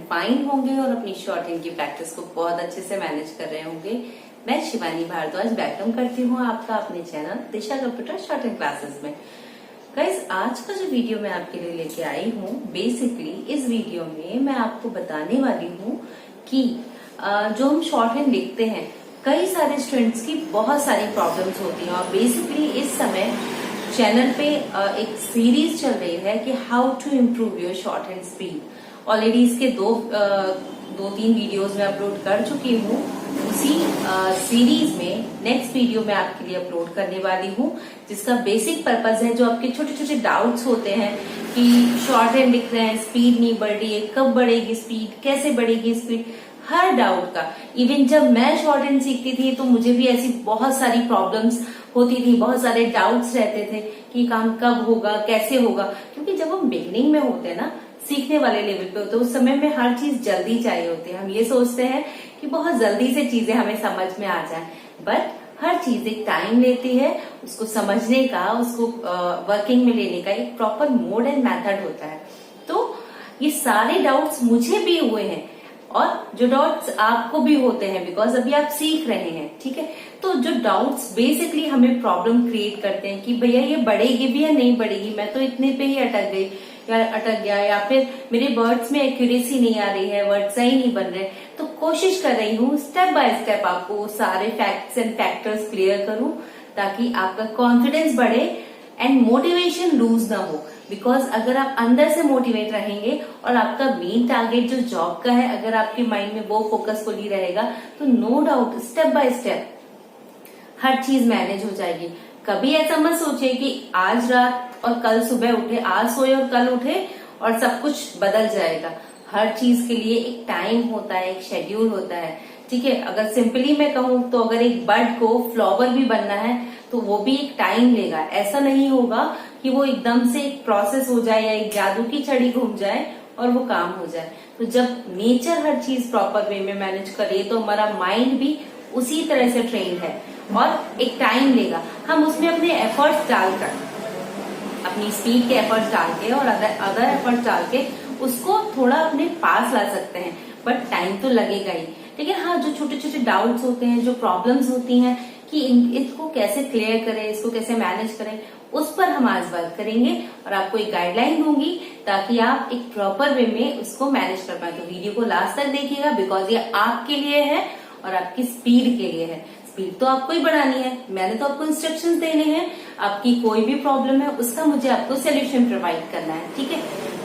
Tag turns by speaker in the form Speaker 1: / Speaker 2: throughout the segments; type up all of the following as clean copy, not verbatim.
Speaker 1: Fine होंगे और अपनी शॉर्ट हैंड की प्रैक्टिस को बहुत अच्छे से मैनेज कर रहे होंगे। मैं शिवानी भारद्वाज वेलकम करती हूँ आपका अपने चैनल दिशा कंप्यूटर शॉर्ट हैंड क्लासेस में। गाइस, आज का जो वीडियो मैं आपके लिए लेके आई हूँ, बेसिकली इस वीडियो में मैं आपको बताने वाली हूँ कि जो हम शॉर्ट हैंड लिखते हैं, कई सारे स्टूडेंट्स की बहुत सारी प्रॉब्लम्स होती हैं और बेसिकली इस समय चैनल पे एक सीरीज चल रही है कि how to improve your shorthand speed. Already इसके दो तीन वीडियोस में अपलोड कर चुकी हूँ। उसी सीरीज में नेक्स्ट वीडियो मैं आपके लिए अपलोड करने वाली हूँ, जिसका बेसिक पर्पज है जो आपके छोटे छोटे डाउट्स होते हैं कि शॉर्ट हैंड लिख रहे हैं, स्पीड नहीं बढ़ रही है, कब बढ़ेगी स्पीड, कैसे बढ़ेगी स्पीड, हर डाउट का। इवन जब मैं शॉर्ट हैंड सीखती थी तो मुझे भी ऐसी बहुत सारी प्रॉब्लम्स होती थी, बहुत सारे डाउट्स रहते थे कि काम कब होगा, कैसे होगा। क्योंकि जब हम बिगनिंग में होते हैं ना, सीखने वाले लेवल पे होते हैं, उस समय में हर चीज जल्दी चाहिए होती है। हम ये सोचते हैं कि बहुत जल्दी से चीजें हमें समझ में आ जाए, बट हर चीज एक टाइम लेती है। उसको समझने का, उसको वर्किंग में लेने का एक प्रॉपर मोड एंड मेथड होता है। तो ये सारे डाउट्स मुझे भी हुए हैं और जो डाउट्स आपको भी होते हैं, बिकॉज अभी आप सीख रहे हैं, ठीक है। तो जो डाउट्स बेसिकली हमें प्रॉब्लम क्रिएट करते हैं कि भैया ये बढ़ेगी भी या नहीं बढ़ेगी, मैं तो इतने पे ही अटक गई या अटक गया, या फिर मेरे वर्ड्स में एक्यूरेसी नहीं आ रही है, वर्ड सही नहीं बन रहे। तो कोशिश कर रही हूँ स्टेप बाय स्टेप आपको सारे फैक्ट्स एंड फैक्टर्स क्लियर करूं, ताकि आपका कॉन्फिडेंस बढ़े एंड मोटिवेशन लूज ना हो। बिकॉज अगर आप अंदर से मोटिवेट रहेंगे और आपका मेन टारगेट जो जॉब का है, अगर आपके माइंड में वो फोकसफुली रहेगा, तो no doubt step by step हर चीज मैनेज हो जाएगी। कभी ऐसा मत सोचिए कि आज रात और कल सुबह उठे, आज सोए और कल उठे और सब कुछ बदल जाएगा। हर चीज के लिए एक टाइम होता है, एक शेड्यूल होता है, ठीक है। अगर सिंपली मैं कहूँ तो अगर एक बर्ड को फ्लावर भी बनना है तो वो भी एक टाइम लेगा। ऐसा नहीं होगा कि वो एकदम से एक प्रोसेस हो जाए या एक जादू की छड़ी घूम जाए और वो काम हो जाए। तो जब नेचर हर चीज प्रॉपर वे में मैनेज करे तो हमारा माइंड भी उसी तरह से ट्रेन्ड है और एक टाइम लेगा। हम उसमें अपने एफर्ट्स डालकर, अपनी स्पीड के एफर्ट्स डाल के और अदर एफर्ट्स डाल के उसको थोड़ा अपने पास ला सकते हैं, बट टाइम तो लगेगा ही। लेकिन हाँ, जो छोटे छोटे डाउट्स होते हैं, जो प्रॉब्लम्स होती हैं कि इसको कैसे क्लियर करें, इसको कैसे मैनेज करें, उस पर हम आज वर्क करेंगे और आपको एक गाइडलाइन दूंगी ताकि आप एक प्रॉपर वे में उसको मैनेज कर पाए। तो वीडियो को लास्ट तक देखिएगा, बिकॉज ये आपके लिए है और आपकी स्पीड के लिए है। स्पीड तो आपको ही बढ़ानी है, मैंने तो आपको इंस्ट्रक्शंस देने हैं। आपकी कोई भी प्रॉब्लम है उसका मुझे आपको सोल्यूशन प्रोवाइड करना है, ठीक है।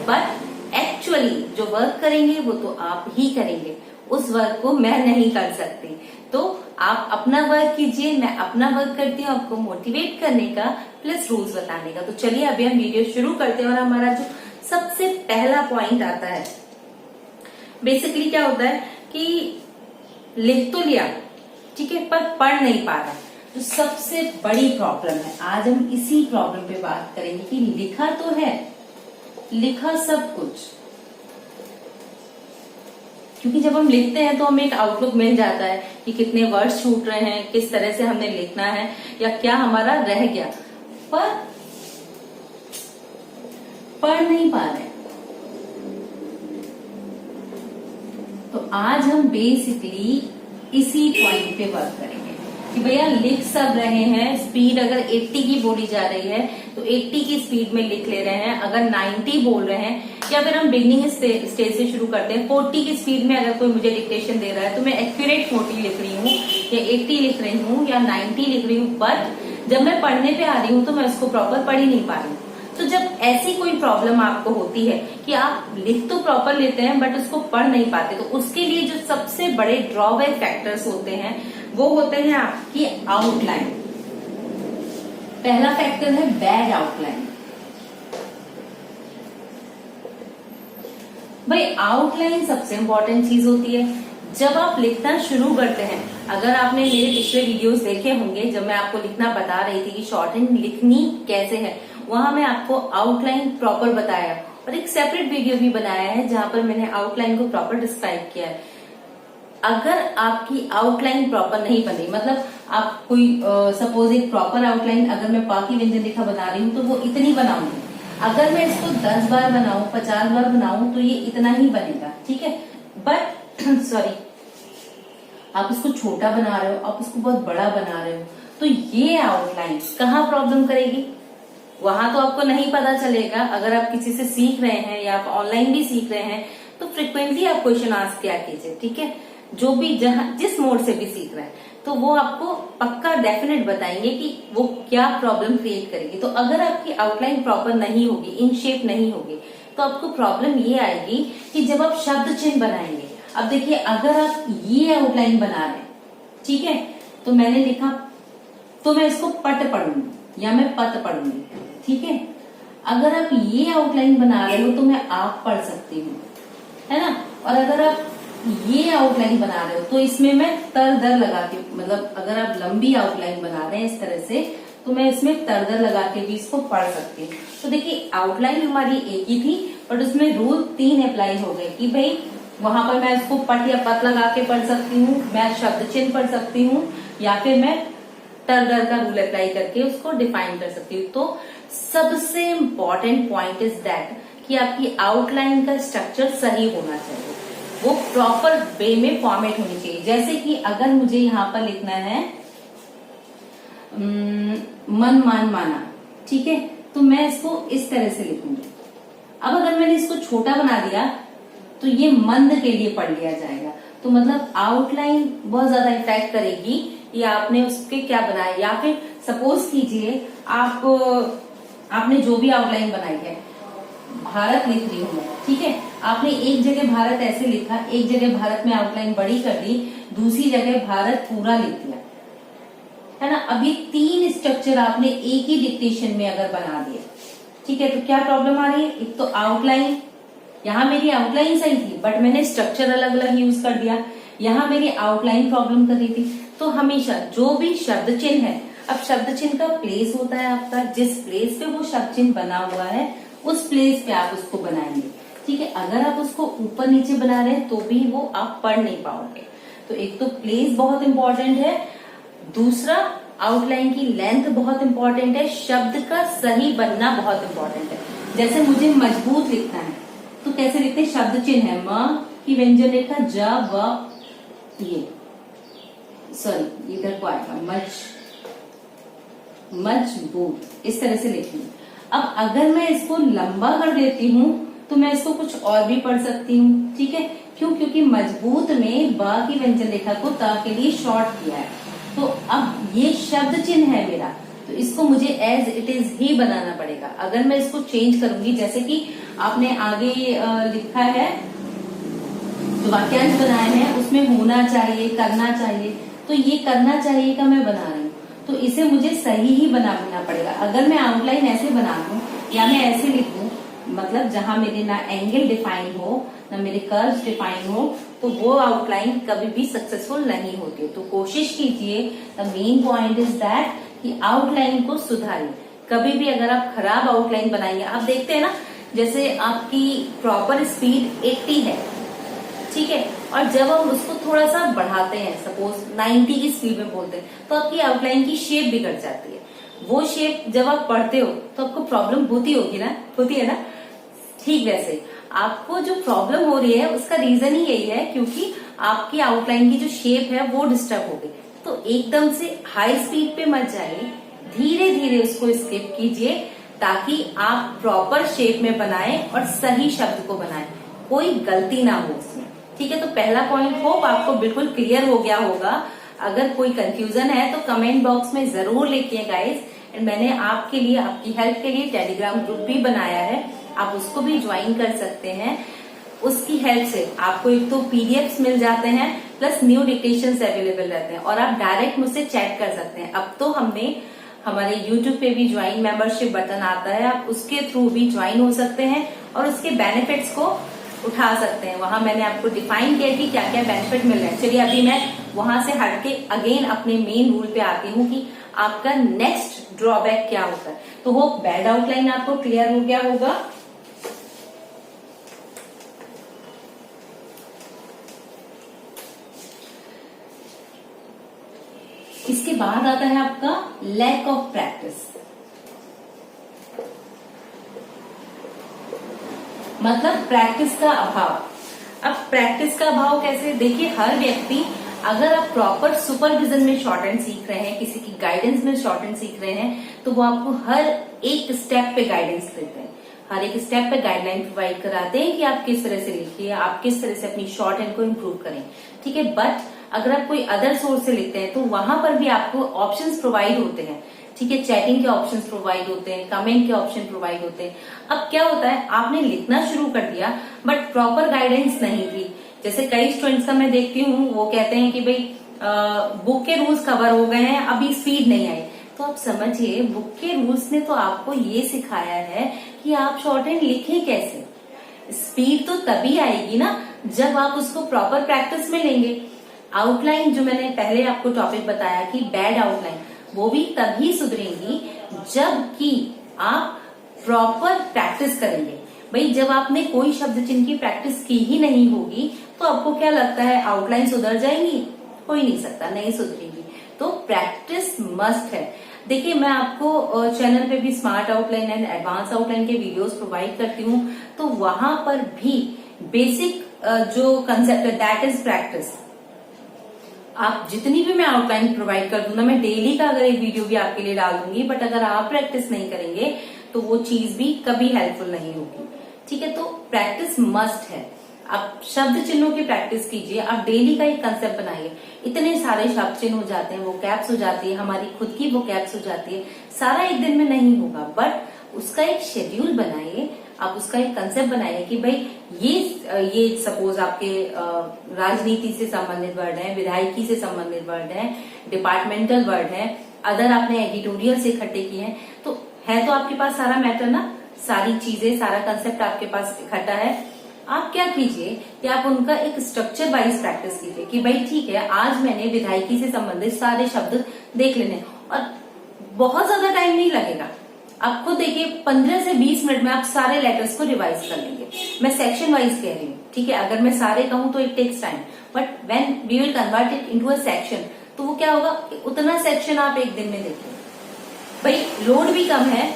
Speaker 1: बट एक्चुअली जो वर्क करेंगे वो तो आप ही करेंगे, उस वर्क को मैं नहीं कर सकती। तो आप अपना वर्क कीजिए, मैं अपना वर्क करती हूँ आपको मोटिवेट करने का प्लस रूल्स बताने का। तो चलिए अभी हम वीडियो शुरू करते हैं और हमारा जो सबसे पहला पॉइंट आता है, बेसिकली क्या होता है कि लिख तो लिया, ठीक है, पर पढ़ नहीं पा रहा। तो सबसे बड़ी प्रॉब्लम है, आज हम इसी प्रॉब्लम पे बात करेंगे कि लिखा तो है, लिखा सब कुछ, क्योंकि जब हम लिखते हैं तो हमें एक आउटलुक मिल जाता है कि कितने वर्ड्स छूट रहे हैं, किस तरह से हमने लिखना है या क्या हमारा रह गया, पर पढ़ नहीं पा रहे। तो आज हम बेसिकली इसी पॉइंट पे वर्क करेंगे कि भैया लिख सब रहे हैं, स्पीड अगर 80 की बोली जा रही है तो 80 की स्पीड में लिख ले रहे हैं। अगर 90 बोल रहे हैं या फिर हम बिगनिंग स्टेज से शुरू करते हैं, 40 की स्पीड में अगर कोई मुझे डिक्टेशन दे रहा है तो मैं एक्यूरेट 40 लिख रही हूँ या 80 लिख रही हूँ या 90 लिख रही हूँ, बट जब मैं पढ़ने पे आ रही हूँ तो मैं उसको प्रॉपर पढ़ ही नहीं पा रही हूँ। तो जब ऐसी कोई प्रॉब्लम आपको होती है कि आप लिख तो प्रॉपर लेते हैं बट उसको पढ़ नहीं पाते, तो उसके लिए जो सबसे बड़े ड्रॉबैक फैक्टर्स होते हैं वो होते हैं आपकी आउटलाइन। पहला फैक्टर है बैड आउटलाइन। भाई आउटलाइन सबसे इंपॉर्टेंट चीज होती है। जब आप लिखना शुरू करते हैं, अगर आपने मेरे पिछले वीडियोस देखे होंगे जब मैं आपको लिखना बता रही थी कि शॉर्ट हैंड लिखनी कैसे है, वहां मैं आपको आउटलाइन प्रॉपर बताया और एक सेपरेट वीडियो भी बनाया है जहां पर मैंने आउटलाइन को प्रॉपर डिस्क्राइब किया है। अगर आपकी आउटलाइन प्रॉपर नहीं बनी, मतलब आप कोई सपोज एक प्रॉपर आउटलाइन अगर मैं पाकी व्यंजन रेखा बना रही हूँ तो वो इतनी बनाऊंगी, अगर मैं इसको 10 बार बनाऊं, 50 बार बनाऊं तो ये इतना ही बनेगा, ठीक है। बट सॉरी, आप उसको छोटा बना रहे हो, आप उसको बहुत बड़ा बना रहे हो, तो ये आउटलाइन कहाँ प्रॉब्लम करेगी? वहां तो आपको नहीं पता चलेगा। अगर आप किसी से सीख रहे हैं या आप ऑनलाइन भी सीख रहे हैं तो फ्रिक्वेंटली आप क्वेश्चन आस्क किया कीजिए, ठीक है। जो भी जहां जिस मोड से भी सीख रहे हैं तो वो आपको पक्का डेफिनेट बताएंगे कि वो क्या प्रॉब्लम क्रिएट करेगी। तो अगर आपकी आउटलाइन प्रॉपर नहीं होगी, इन शेप नहीं होगी, तो आपको प्रॉब्लम ये आएगी कि जब आप शब्द चिन्ह बनाएंगे। अब देखिए, अगर आप ये आउटलाइन बना रहे हैं, ठीक है, तो मैंने लिखा, तो मैं इसको पट पढ़ूंगी या मैं पत पढ़ूंगी, ठीक है। अगर आप ये आउटलाइन बना रहे हो तो मैं आप पढ़ सकती हूँ, है ना। और अगर आप ये आउटलाइन बना रहे हो तो इसमें मैं तर दर लगा के, मतलब अगर आप लंबी आउटलाइन बना रहे हैं इस तरह से, तो मैं इसमें तर दर लगा के भी इसको पढ़ सकती हूँ। तो देखिए, आउटलाइन हमारी एक ही थी, बट उसमें रूल 3 अप्लाई हो गए कि भाई वहां पर मैं इसको पट या पत लगा के पढ़ सकती हूँ, मैं शब्द चिन्ह पढ़ सकती हूँ, या फिर मैं तर दर का रूल अप्लाई करके उसको डिफाइन कर सकती हूँ। तो सबसे इम्पोर्टेंट पॉइंट इज दैट कि आपकी आउटलाइन का स्ट्रक्चर सही होना चाहिए, वो प्रॉपर वे में फॉर्मेट होनी चाहिए। जैसे कि अगर मुझे यहाँ पर लिखना है मन मान माना, ठीक है, तो मैं इसको इस तरह से लिखूंगी। अब अगर मैंने इसको छोटा बना दिया तो ये मंद के लिए पढ़ लिया जाएगा। तो मतलब आउटलाइन बहुत ज्यादा इफेक्ट करेगी या आपने उसके क्या बनाया। या फिर सपोज कीजिए आपने जो भी आउटलाइन बनाई है, भारत लिख रही हूं मैं, ठीक है, आपने एक जगह भारत ऐसे लिखा, एक जगह भारत में आउटलाइन बड़ी कर दी, दूसरी जगह भारत पूरा लिख दिया, है ना। अब ये 3 स्ट्रक्चर आपने एक ही डिक्टेशन में अगर बना दिए, ठीक है, तो क्या प्रॉब्लम आ रही है? एक तो आउटलाइन, यहाँ मेरी आउटलाइन सही थी बट मैंने स्ट्रक्चर अलग अलग यूज कर दिया, यहाँ मेरी आउटलाइन प्रॉब्लम कर रही थी। तो हमेशा जो भी शब्द चिन्ह है, अब शब्द चिन्ह का प्लेस होता है आपका, जिस प्लेस पे वो शब्द चिन्ह बना हुआ है उस प्लेस पे आप उसको बनाएंगे, ठीक है। अगर आप उसको ऊपर नीचे बना रहे हैं तो भी वो आप पढ़ नहीं पाओगे। तो एक तो प्लेस बहुत इंपॉर्टेंट है, दूसरा आउटलाइन की लेंथ बहुत इंपॉर्टेंट है, शब्द का सही बनना बहुत इंपॉर्टेंट है। जैसे मुझे मजबूत लिखना है तो कैसे लिखते हैं? शब्द चिन्ह है, म की व्यंजन रेखा, ज व, ये सॉरी इधर को आएगा मजबूत, इस तरह से लिखेंगे। अब अगर मैं इसको लंबा कर देती हूँ तो मैं इसको कुछ और भी पढ़ सकती हूँ, ठीक है। क्यों? क्योंकि मजबूत में ब की व्यंजन रेखा को त के लिए शॉर्ट किया है। तो अब ये शब्द चिन्ह है मेरा, तो इसको मुझे एज इट इज ही बनाना पड़ेगा। अगर मैं इसको चेंज करूंगी, जैसे कि आपने आगे लिखा है, जो वाक्यांश बनाए हैं उसमें होना चाहिए, करना चाहिए, तो ये करना चाहिए का मैं बना रही हूँ, तो इसे मुझे सही ही बनाना पड़ेगा। अगर मैं आउटलाइन ऐसे बना दूं या मैं ऐसे लिख दूं, मतलब जहां मेरे ना एंगल डिफाइन हो ना मेरे कर्व डिफाइन हो, तो वो आउटलाइन कभी भी सक्सेसफुल नहीं होती। तो कोशिश कीजिए, the main point is that कि आउटलाइन को सुधारिए। कभी भी अगर आप खराब आउटलाइन बनाएंगे, आप देखते हैं ना, जैसे आपकी प्रॉपर स्पीड 80 है, ठीक है, और जब हम उसको थोड़ा सा बढ़ाते हैं, सपोज 90 की स्पीड में बोलते हैं, तो आपकी आउटलाइन की शेप बिगड़ जाती है। वो शेप जब आप पढ़ते हो तो आपको प्रॉब्लम होती होगी ना, होती है ना। ठीक वैसे आपको जो प्रॉब्लम हो रही है उसका रीजन ही यही है, क्योंकि आपकी आउटलाइन की जो शेप है वो डिस्टर्ब हो गई। तो एकदम से हाई स्पीड पे मत जाइए, धीरे धीरे उसको स्किप कीजिए, ताकि आप प्रॉपर शेप में बनाएं और सही शब्द को बनाएं, कोई गलती ना हो उसमें, ठीक है। तो पहला पॉइंट होप आपको बिल्कुल क्लियर हो गया होगा। अगर कोई कंफ्यूजन है तो कमेंट बॉक्स में जरूर लिखिए गाइज। एंड मैंने आपके लिए, आपकी हेल्प के लिए टेलीग्राम ग्रुप भी बनाया है, आप उसको भी ज्वाइन कर सकते हैं। उसकी हेल्प से आपको एक तो पीडीएफ्स मिल जाते हैं, प्लस न्यू डिक्टेशंस अवेलेबल रहते हैं, और आप डायरेक्ट मुझसे चैट कर सकते हैं। अब तो हमने हमारे YouTube पे भी ज्वाइन मेंबरशिप बटन आता है, आप उसके थ्रू भी ज्वाइन हो सकते हैं और उसके बेनिफिट्स को उठा सकते हैं। वहां मैंने आपको डिफाइन किया कि क्या क्या बेनिफिट मिल रहे हैं। चलिए अभी मैं वहां से हटके अगेन अपने मेन रूल पे आती हूँ कि आपका नेक्स्ट ड्रॉबैक क्या होता है। तो होप बैड आउटलाइन आपको क्लियर हो गया होगा। इसके बाद आता है आपका लैक ऑफ प्रैक्टिस, मतलब प्रैक्टिस का अभाव। अब प्रैक्टिस का अभाव कैसे? देखिए, हर व्यक्ति, अगर आप प्रॉपर सुपरविजन में शॉर्ट हैंड सीख रहे हैं, किसी की गाइडेंस में शॉर्ट हैंड सीख रहे हैं, तो वो आपको हर एक स्टेप पे गाइडेंस देते हैं, हर एक स्टेप पे गाइडलाइन प्रोवाइड कराते हैं कि आप किस तरह से लिखिए, आप किस तरह से अपनी शॉर्ट हैंड को इम्प्रूव करें। ठीक है, बट अगर आप कोई अदर सोर्स से लिखते हैं तो वहां पर भी आपको ऑप्शंस प्रोवाइड होते हैं। ठीक है, चैटिंग के ऑप्शंस प्रोवाइड होते हैं, कमेंट के ऑप्शन प्रोवाइड होते हैं। अब क्या होता है, आपने लिखना शुरू कर दिया बट प्रॉपर गाइडेंस नहीं थी। जैसे कई स्टूडेंट्स का मैं देखती हूँ, वो कहते हैं कि भाई बुक के रूल्स कवर हो गए हैं, अभी स्पीड नहीं आई। तो आप समझिए, बुक के रूल्स ने तो आपको ये सिखाया है कि आप शॉर्ट हैंड लिखें कैसे। स्पीड तो तभी आएगी ना जब आप उसको प्रॉपर प्रैक्टिस में लेंगे। आउटलाइन, जो मैंने पहले आपको टॉपिक बताया कि बैड आउटलाइन, वो भी तभी सुधरेगी जबकि आप प्रॉपर प्रैक्टिस करेंगे। भाई, जब आपने कोई शब्द चिन्ह की प्रैक्टिस की ही नहीं होगी तो आपको क्या लगता है आउटलाइन सुधर जाएंगी? हो ही नहीं सकता, नहीं सुधरेगी। तो प्रैक्टिस मस्ट है। देखिए, मैं आपको चैनल पे भी smart outline and advance outline के वीडियोस प्रोवाइड करती हूँ, तो वहां पर भी बेसिक जो कंसेप्ट है दैट इज प्रैक्टिस। आप जितनी भी मैं आउटलाइन प्रोवाइड कर दूं ना, मैं डेली का अगर एक वीडियो भी आपके लिए डाल दूंगी, बट अगर आप प्रैक्टिस नहीं करेंगे तो वो चीज भी कभी हेल्पफुल नहीं होगी। ठीक है, तो प्रैक्टिस मस्ट है। आप शब्द चिन्हों की प्रैक्टिस कीजिए, आप डेली का एक कंसेप्ट बनाइए। इतने सारे शब्द चिन्ह हो जाते हैं, वो कैप्स हो जाती है, हमारी खुद की वो कैप्स हो जाती है। सारा एक दिन में नहीं होगा, बट उसका एक शेड्यूल बनाइए, आप उसका एक कंसेप्ट बनाइए कि भाई ये सपोज आपके राजनीति से संबंधित वर्ड है, विधायकी से संबंधित वर्ड है, डिपार्टमेंटल वर्ड है, अदर आपने एडिटोरियल से इकट्ठे किए हैं, तो है तो आपके पास सारा मैटर ना, सारी चीजें, सारा कंसेप्ट आपके पास इकट्ठा है। आप क्या कीजिए कि आप उनका एक स्ट्रक्चर वाइज प्रैक्टिस कीजिए कि भाई ठीक है, आज मैंने विधायकी से संबंधित सारे शब्द देख लेने, और बहुत ज्यादा टाइम नहीं लगेगा। आप खुद देखिए, 15 से 20 मिनट में आप सारे लेटर्स को रिवाइज कर लेंगे। मैं सेक्शन वाइज कह रही हूँ, ठीक है, अगर मैं सारे कहूँ तो it takes time, but when we will convert it into a section, तो वो क्या होगा, उतना सेक्शन आप एक दिन में देखिए। भाई, लोड भी कम है,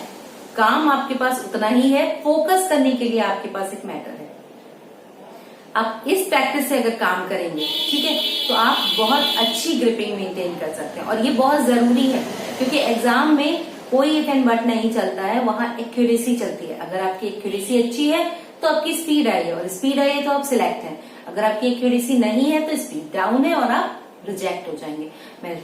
Speaker 1: काम आपके पास उतना ही है, फोकस करने के लिए आपके पास एक मैटर है। आप इस प्रैक्टिस से अगर काम करेंगे, ठीक है, तो आप बहुत अच्छी ग्रिपिंग मेंटेन कर सकते हैं। और ये बहुत जरूरी है, क्योंकि एग्जाम में कोई इफ एंड बट नहीं चलता है, वहां एक्यूरेसी चलती है। अगर आपकी एक्यूरेसी अच्छी है तो आपकी स्पीड आई है, और स्पीड आई है तो आप सिलेक्ट हैं। अगर आपकी एक्यूरेसी नहीं है तो स्पीड डाउन है और आप रिजेक्ट हो जाएंगे। मैं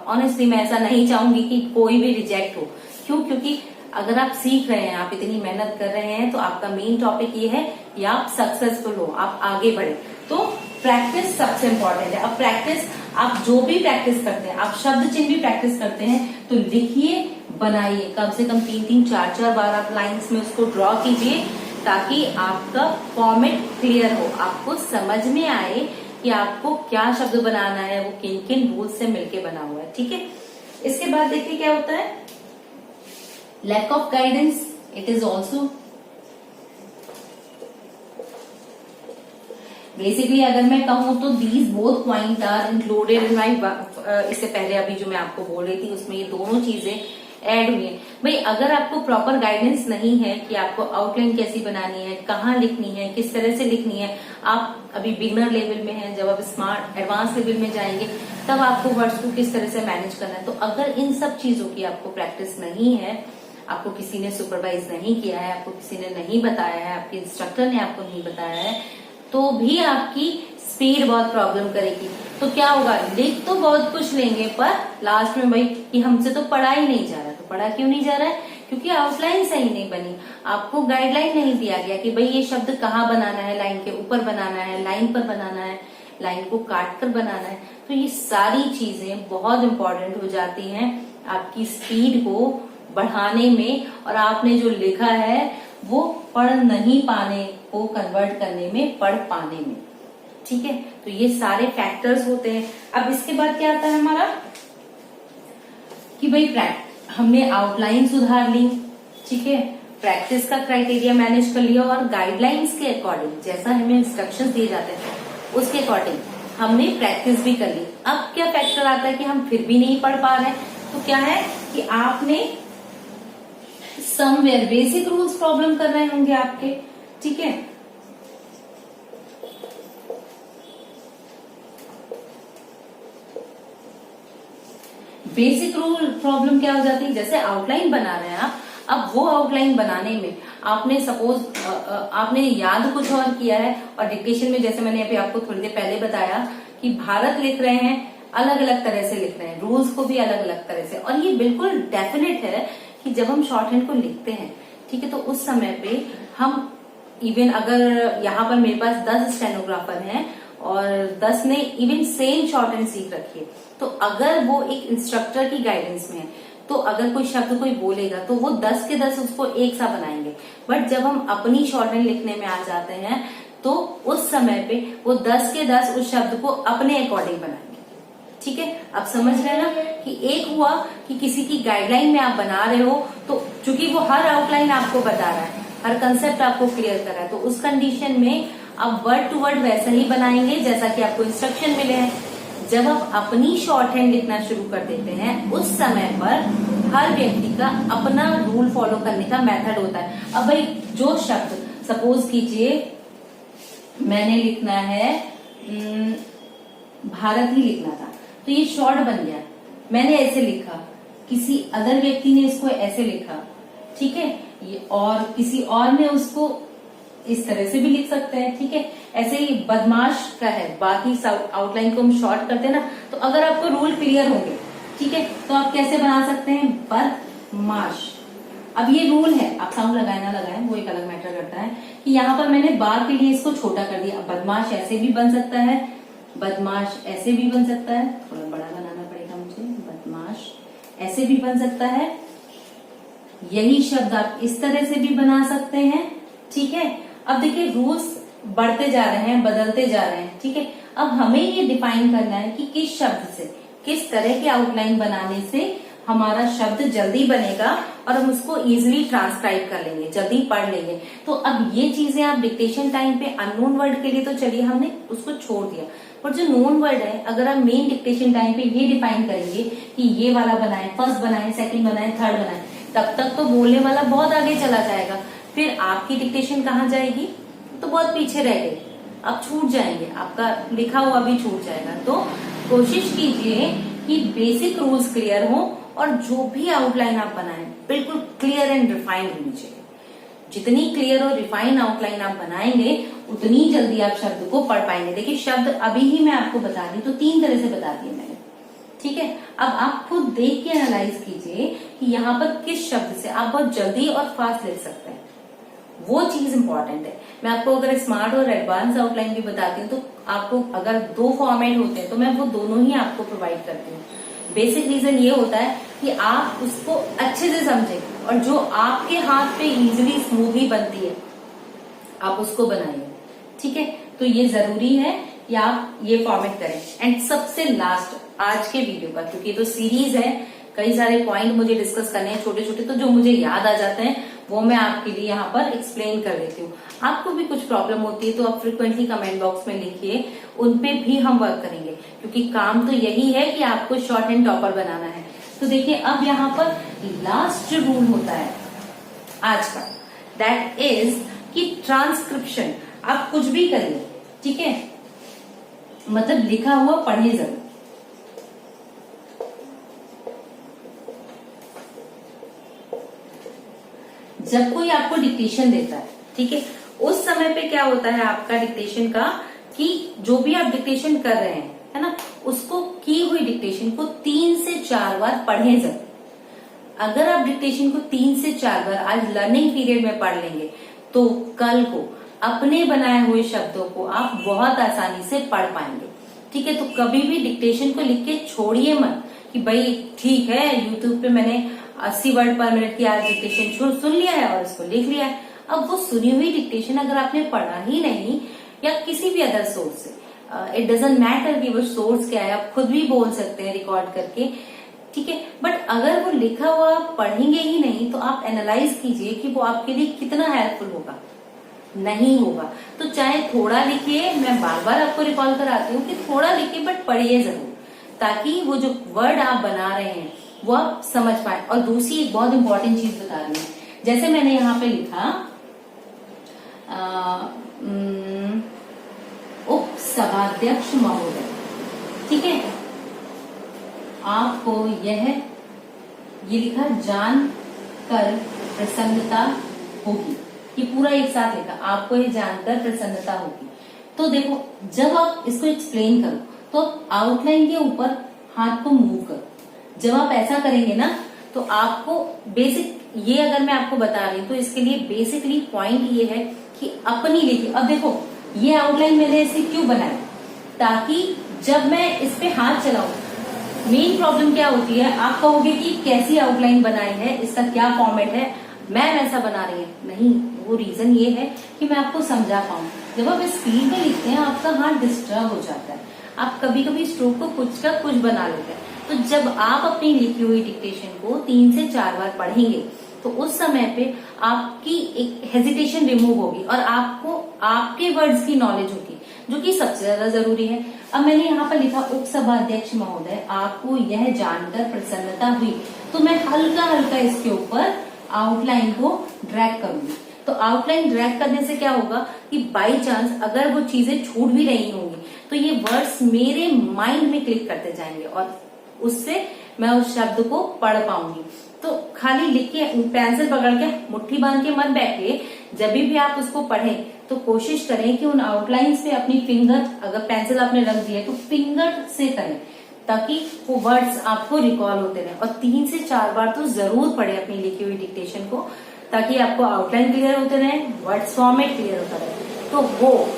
Speaker 1: ऑनेस्टली मैं ऐसा नहीं चाहूंगी कि कोई भी रिजेक्ट हो। क्यों? क्योंकि अगर आप सीख रहे हैं, आप इतनी मेहनत कर रहे हैं, तो आपका मेन टॉपिक ये है कि आप सक्सेसफुल हो, आप आगे बढ़े। तो प्रैक्टिस सबसे इम्पोर्टेंट है। अब प्रैक्टिस, आप जो भी प्रैक्टिस करते हैं, आप शब्द चिन्ह भी प्रैक्टिस करते हैं, तो लिखिए, बनाइए, कम से कम 3-3, 4-4 बार आप लाइंस में उसको ड्रॉ कीजिए, ताकि आपका फॉर्मेट क्लियर हो, आपको समझ में आए कि आपको क्या शब्द बनाना है, वो किन किन रूल से मिलके बना हुआ है। ठीक है, इसके बाद देखिए क्या होता है, lack of guidance, it is also basically, अगर मैं कहूँ तो these both point are included in my इससे पहले अभी जो मैं आपको बोल रही थी उसमें ये दोनों चीजें ऐड हुई है। भाई, अगर आपको प्रॉपर गाइडेंस नहीं है कि आपको आउटलाइन कैसी बनानी है, कहाँ लिखनी है, किस तरह से लिखनी है, आप अभी बिगनर लेवल में हैं, जब आप स्मार्ट एडवांस लेवल में जाएंगे तब आपको वर्ड्स को किस तरह से मैनेज करना है। तो अगर इन सब चीजों की आपको प्रैक्टिस नहीं है, आपको किसी ने सुपरवाइज नहीं किया है, आपको किसी ने नहीं बताया है, आपके इंस्ट्रक्टर ने आपको नहीं बताया है, तो भी आपकी स्पीड बहुत प्रॉब्लम करेगी। तो क्या होगा, लिख तो बहुत कुछ लेंगे पर लास्ट में भाई कि हमसे तो पढ़ा ही नहीं जा रहा। तो पढ़ा क्यों नहीं जा रहा है? क्योंकि आउटलाइन सही नहीं बनी, आपको गाइडलाइन नहीं दिया गया कि भाई ये शब्द कहाँ बनाना है, लाइन के ऊपर बनाना है, लाइन पर बनाना है, लाइन को काट कर बनाना है। तो ये सारी चीजें बहुत इंपॉर्टेंट हो जाती हैं आपकी स्पीड को बढ़ाने में, और आपने जो लिखा है वो पढ़ नहीं पाने को कन्वर्ट करने में, पढ़ पाने में। ठीक है, तो ये सारे फैक्टर्स होते हैं। अब इसके बाद क्या आता है हमारा कि भाई हमने आउटलाइन सुधार ली, ठीक है, प्रैक्टिस का क्राइटेरिया मैनेज कर लिया, और गाइडलाइंस के अकॉर्डिंग जैसा हमें इंस्ट्रक्शंस दिए जाते हैं उसके अकॉर्डिंग हमने प्रैक्टिस भी कर ली। अब क्या फैक्टर आता है कि हम फिर भी नहीं पढ़ पा रहे हैं, तो क्या है कि आपने समवेयर बेसिक रूल्स प्रॉब्लम कर रहे होंगे आपके। ठीक है, बेसिक रूल प्रॉब्लम क्या हो जाती है, जैसे आउटलाइन बना रहे हैं आप, अब वो आउटलाइन बनाने में आपने सपोज आपने याद कुछ और किया है, और डिक्टेशन में जैसे मैंने अभी आपको थोड़ी देर पहले बताया कि भारत लिख रहे हैं, अलग अलग तरह से लिख रहे हैं, रूल्स को भी अलग अलग तरह से, और ये बिल्कुल डेफिनेट है कि जब हम शॉर्ट हैंड को लिखते हैं, ठीक है, तो उस समय पे हम इवन अगर यहाँ पर मेरे पास 10 स्टेनोग्राफर हैं और 10 ने इवन सेम शॉर्ट हैंड सीख रखी है, तो अगर वो एक इंस्ट्रक्टर की गाइडेंस में है, तो अगर कोई शब्द कोई बोलेगा तो वो 10 के 10 उसको एक सा बनाएंगे। बट जब हम अपनी शॉर्ट हैंड लिखने में आ जाते हैं तो उस समय पे वो 10 के 10 उस शब्द को अपने अकॉर्डिंग बनाएंगे। ठीक है, अब समझ रहे हैं ना कि एक हुआ कि किसी की गाइडलाइन में आप बना रहे हो, तो चूंकि वो हर आउटलाइन आपको बता रहा है, हर कंसेप्ट आपको क्लियर कर रहा है, तो उस कंडीशन में आप वर्ड टू वर्ड वैसा ही बनाएंगे जैसा कि आपको इंस्ट्रक्शन मिले हैं। जब आप अपनी शॉर्ट हैंड लिखना शुरू कर देते हैं, उस समय पर हर व्यक्ति का अपना रूल फॉलो करने का मेथड होता है। अब भाई जो शब्द सपोज कीजिए मैंने लिखना है भारत ही लिखना था, तो ये शॉर्ट बन गया, मैंने ऐसे लिखा, किसी अदर व्यक्ति ने इसको ऐसे लिखा, ठीक है, ये और किसी और ने उसको इस तरह से भी लिख सकते हैं। ठीक है, ऐसे ही बदमाश का है, बाकी आउटलाइन को हम शॉर्ट करते हैं ना, तो अगर आपको रूल क्लियर होंगे, ठीक है, तो आप कैसे बना सकते हैं, बदमाश। अब ये रूल है, आप साउंड लगाए ना लगाए वो एक अलग मैटर करता है, कि यहाँ पर मैंने बा के लिए इसको छोटा कर दिया। बदमाश ऐसे भी बन सकता है, बदमाश ऐसे भी बन सकता है, थोड़ा बड़ा बनाना पड़ेगा मुझे, बदमाश ऐसे भी बन सकता है, यही शब्द आप इस तरह से भी बना सकते हैं। ठीक है, अब देखिए रूल्स बढ़ते जा रहे हैं, बदलते जा रहे हैं। ठीक है, अब हमें ये डिफाइन करना है कि किस शब्द से, किस तरह के आउटलाइन बनाने से हमारा शब्द जल्दी बनेगा और हम उसको इजीली ट्रांसक्राइब कर लेंगे, जल्दी पढ़ लेंगे। तो अब ये चीजें आप डिक्टेशन टाइम पे अननोन वर्ड के लिए तो चलिए हमने उसको छोड़ दिया, पर जो नोन वर्ड है, अगर आप मेन डिक्टेशन टाइम पे ये डिफाइन करेंगे कि ये वाला बनाए, फर्स्ट बनाए, सेकंड बनाए, थर्ड बनाए, तब तक तो बोलने वाला बहुत आगे चला जाएगा, फिर आपकी डिक्टेशन कहाँ जाएगी, तो बहुत पीछे रह गई, आप छूट जाएंगे, आपका लिखा हुआ भी छूट जाएगा। तो कोशिश कीजिए कि बेसिक रूल्स क्लियर हो और जो भी आउटलाइन आप बनाएं बिल्कुल क्लियर एंड रिफाइंड होनी चाहिए। जितनी क्लियर और रिफाइंड आउटलाइन आप बनाएंगे उतनी जल्दी आप शब्द को पढ़ पाएंगे। देखिए शब्द अभी ही मैं आपको बता दी, तो 3 तरह से बता दिए मैंने। ठीक है, अब आप खुद देख के एनालाइज कीजिए कि यहाँ पर किस शब्द से आप बहुत जल्दी और फास्ट लिख सकते हैं, वो चीज इंपॉर्टेंट है। मैं आपको अगर स्मार्ट और एडवांस आउटलाइन भी बताती हूँ, तो आपको अगर 2 फॉर्मेट होते हैं तो मैं वो दोनों ही आपको प्रोवाइड करती हूँ। बेसिक रीजन ये होता है कि आप उसको अच्छे से समझें और जो आपके हाथ पे इजीली स्मूथली बनती है आप उसको बनाइए। ठीक है, तो ये जरूरी है कि आप ये फॉर्मेट करें। एंड सबसे लास्ट आज के वीडियो का, क्योंकि ये तो सीरीज है, कई सारे पॉइंट मुझे डिस्कस करने हैं छोटे छोटे, तो जो मुझे याद आ जाते हैं वो मैं आपके लिए यहाँ पर एक्सप्लेन कर देती हूँ। आपको भी कुछ प्रॉब्लम होती है तो आप फ्रिक्वेंटली कमेंट बॉक्स में लिखिए, उनपे भी हम वर्क करेंगे, क्योंकि काम तो यही है कि आपको शॉर्ट हैंड टॉपर बनाना है। तो देखिए अब यहाँ पर लास्ट जो रूल होता है आज का, दैट इज कि ट्रांसक्रिप्शन आप कुछ भी करिए, ठीक है, मतलब लिखा हुआ पढ़े जरूर। जब कोई आपको डिक्टेशन देता है, ठीक है, उस समय पे क्या होता है आपका डिक्टेशन का, कि जो भी आप डिक्टेशन कर रहे हैं, है ना, उसको की हुई डिक्टेशन को 3 से 4 बार पढ़े जरूर। अगर आप डिक्टेशन को 3 से 4 बार आज लर्निंग पीरियड में पढ़ लेंगे तो कल को अपने बनाए हुए शब्दों को आप बहुत आसानी से पढ़ पाएंगे। ठीक है, तो कभी भी डिक्टेशन को लिख के छोड़िए मत कि भाई ठीक है यूट्यूब पे मैंने 80 वर्ड पर मिनट की आज डिक्टेशन सुन लिया है और इसको लिख लिया है। अब वो सुनी हुई डिक्टेशन अगर आपने पढ़ा ही नहीं या किसी भी अदर सोर्स से, इट डजंट मैटर कि वो सोर्स क्या है, आप खुद भी बोल सकते हैं रिकॉर्ड करके, ठीक है, बट अगर वो लिखा हुआ आप पढ़ेंगे ही नहीं तो आप एनालाइज कीजिए कि वो आपके लिए कितना हेल्पफुल होगा। नहीं होगा तो चाहे थोड़ा लिखिए, मैं बार बार आपको रिकॉल कराती हूँ कि थोड़ा लिखिए बट पढ़िए जरूर, ताकि वो जो वर्ड आप बना रहे हैं वो आप समझ पाए। और दूसरी एक बहुत इंपॉर्टेंट चीज बता रही हूँ, जैसे मैंने यहाँ पे लिखा उप सभाध्यक्ष महोदय, ठीक है, आपको ये लिखा जान कर प्रसन्नता होगी। ये पूरा एक साथ लिखा, आपको ये जानकर प्रसन्नता होगी। तो देखो, जब आप इसको एक्सप्लेन करो तो आउटलाइन के ऊपर हाथ को मूव करो। जब आप ऐसा करेंगे ना तो आपको बेसिक, ये अगर मैं आपको बता रही हूँ तो इसके लिए बेसिकली पॉइंट ये है कि अपनी लिखी, अब देखो ये आउटलाइन मैंने ऐसे क्यों बनाया, ताकि जब मैं इस पे हाथ चलाऊं, मेन प्रॉब्लम क्या होती है, आप कहोगे कि कैसी आउटलाइन बनाई है, इसका क्या फॉर्मेट है, मैं वैसा बना रही हूँ। नहीं, वो रीजन ये है कि मैं आपको समझा पाऊं। जब आप स्पीड में लिखते हैं आपका हाथ डिस्टर्ब हो जाता है, आप कभी कभी स्ट्रोक को कुछ का कुछ बना लेते हैं। तो जब आप अपनी लिखी हुई डिक्टेशन को 3 से 4 बार पढ़ेंगे तो उस समय पे आपकी एक हेजिटेशन रिमूव होगी और आपको आपके वर्ड्स की नॉलेज होगी, जो कि सबसे ज्यादा जरूरी है। अब मैंने यहाँ पर लिखा उपसभाध्यक्ष महोदय, आपको यह जानकर प्रसन्नता हुई, तो मैं हल्का हल्का इसके ऊपर आउटलाइन को ड्रैग करूंगी। तो आउटलाइन ड्रैग करने से क्या होगा कि बाई चांस अगर वो चीजें छूट भी रही होंगी तो ये वर्ड्स मेरे माइंड में क्लिक करते जाएंगे और उससे मैं उस शब्द को पढ़ पाऊंगी। तो खाली लिख के पेंसिल पकड़ के मुट्ठी बांध के मत बैठिए, जब भी आप उसको पढ़ें तो कोशिश करें कि उन आउटलाइंस पे अपनी फिंगर, अगर पेंसिल आपने रख दी है तो फिंगर से करें, ताकि वो वर्ड्स आपको रिकॉल होते रहे। और 3 से 4 बार तो जरूर पढ़े अपनी लिखी हुई डिक्टेशन को, ताकि आपको आउटलाइन क्लियर होते रहे, वर्ड्स फॉर्मेट क्लियर होता रहे। तो वो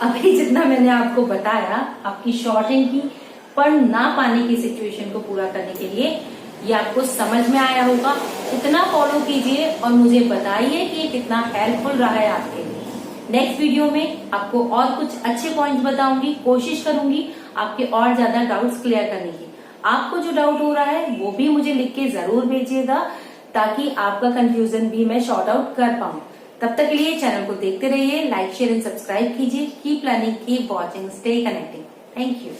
Speaker 1: अभी जितना मैंने आपको बताया आपकी शॉर्ट हैंड की पढ़ ना पाने की सिचुएशन को पूरा करने के लिए, ये आपको समझ में आया होगा। इतना फॉलो कीजिए और मुझे बताइए कि ये कितना हेल्पफुल रहा है आपके लिए। नेक्स्ट वीडियो में आपको और कुछ अच्छे पॉइंट्स बताऊंगी, कोशिश करूंगी आपके और ज्यादा डाउट्स क्लियर करने की। आपको जो डाउट हो रहा है वो भी मुझे लिख के जरूर भेजिएगा, ताकि आपका कंफ्यूजन भी मैं सॉर्ट आउट कर पाऊं। तब तक के लिए चैनल को देखते रहिए, लाइक शेयर एंड सब्सक्राइब कीजिए। Keep learning, keep watching, stay connecting. Thank you.